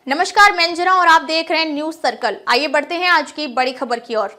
नमस्कार, मैं अंजना और आप देख रहे हैं न्यूज सर्कल। आइए बढ़ते हैं आज की बड़ी खबर की ओर।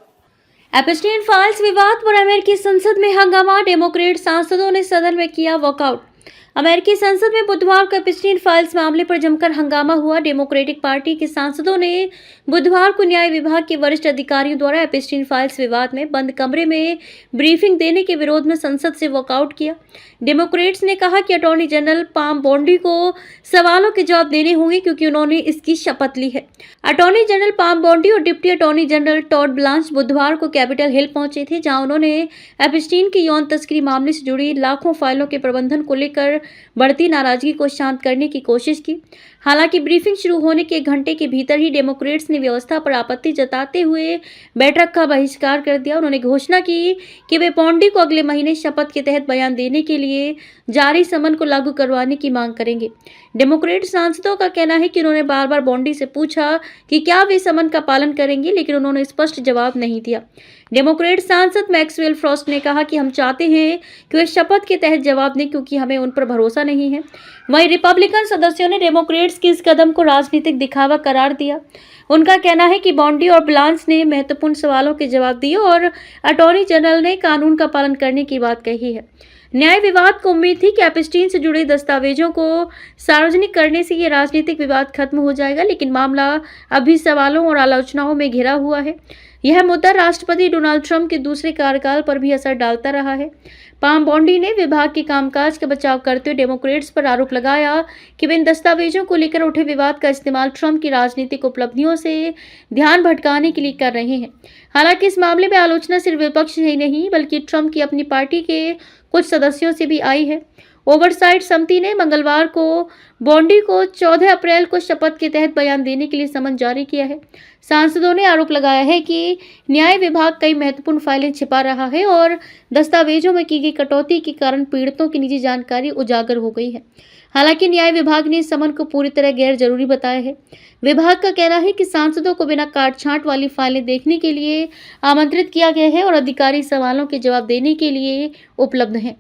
एप्स्टीन फाइल्स विवाद पर अमेरिकी संसद में हंगामा, डेमोक्रेट सांसदों ने सदन में किया वॉकआउट। अमेरिकी संसद में बुधवार को एप्स्टीन फाइल्स मामले पर जमकर हंगामा हुआ। डेमोक्रेटिक पार्टी के सांसदों ने बुधवार को न्याय विभाग के वरिष्ठ अधिकारियों द्वारा एप्स्टीन फाइल्स विवाद में बंद कमरे में ब्रीफिंग देने के विरोध में संसद से वॉकआउट किया। डेमोक्रेट्स ने कहा कि अटॉर्नी जनरल पाम बोंडी को सवालों के जवाब देने होंगे क्योंकि उन्होंने इसकी शपथ ली है। अटॉर्नी जनरल पाम बोंडी और deputy attorney general Todd Blanche बुधवार को कैपिटल हिल पहुंचे थे, जहां उन्होंने एप्स्टीन की यौन तस्करी मामले से जुड़ी लाखों फाइलों के प्रबंधन को लेकर बढ़ती नाराजगी को शांत करने की कोशिश की। हालांकि ब्रीफिंग शुरू होने के 1 घंटे के भीतर ही डेमोक्रेट्स ने व्यवस्था पर आपत्ति जताते हुए बैठक का बहिष्कार कर दिया। उन्होंने घोषणा की कि वे बोंडी को अगले महीने शपथ के तहत बयान देने के लिए जारी समन को लागू करवाने की मांग करेंगे। डेमोक्रेट सांसदों का कहना है कि उन्होंने बार बार बोंडी से पूछा कि क्या वे समन का पालन करेंगे, लेकिन उन्होंने स्पष्ट जवाब नहीं दिया। डेमोक्रेट सांसद मैक्सवेल फ्रॉस्ट ने कहा कि हम चाहते हैं कि वे शपथ के तहत जवाब दें क्योंकि हमें उन पर भरोसा नहीं है। वहीं रिपब्लिकन सदस्यों ने डेमोक्रेट्स के इस कदम को राजनीतिक दिखावा करार दिया। उनका कहना है कि बोंडी और ब्लांच ने महत्वपूर्ण सवालों के जवाब दिए और अटॉर्नी जनरल ने कानून का पालन करने की बात कही है। न्याय विवाद को उम्मीद थी कि एप्स्टीन से जुड़े दस्तावेजों को सार्वजनिक करने से ये राजनीतिक विवाद खत्म हो जाएगा, लेकिन मामला अभी सवालों और आलोचनाओं में घिरा हुआ है। यह मुद्दा राष्ट्रपति डोनाल्ड ट्रंप के दूसरे कार्यकाल पर भी असर डालता रहा है। पाम बोंडी ने विभाग के कामकाज का बचाव करते हुए डेमोक्रेट्स पर आरोप लगाया कि वे इन दस्तावेजों को लेकर उठे विवाद का इस्तेमाल ट्रंप की राजनीतिक उपलब्धियों से ध्यान भटकाने के लिए कर रहे हैं। हालांकि इस मामले में आलोचना सिर्फ विपक्ष ही नहीं बल्कि ट्रंप की अपनी पार्टी के कुछ सदस्यों से भी आई है। ओवरसाइट समिति ने मंगलवार को बोंडी को 14 अप्रैल को शपथ के तहत बयान देने के लिए समन जारी किया है। सांसदों ने आरोप लगाया है कि न्याय विभाग कई महत्वपूर्ण फाइलें छिपा रहा है और दस्तावेजों में की गई कटौती के कारण पीड़ितों की निजी जानकारी उजागर हो गई है। हालांकि न्याय विभाग ने इस समन को पूरी तरह गैर जरूरी बताया है। विभाग का कहना है कि सांसदों को बिना काट छांट वाली फाइलें देखने के लिए आमंत्रित किया गया है और अधिकारी सवालों के जवाब देने के लिए उपलब्ध हैं।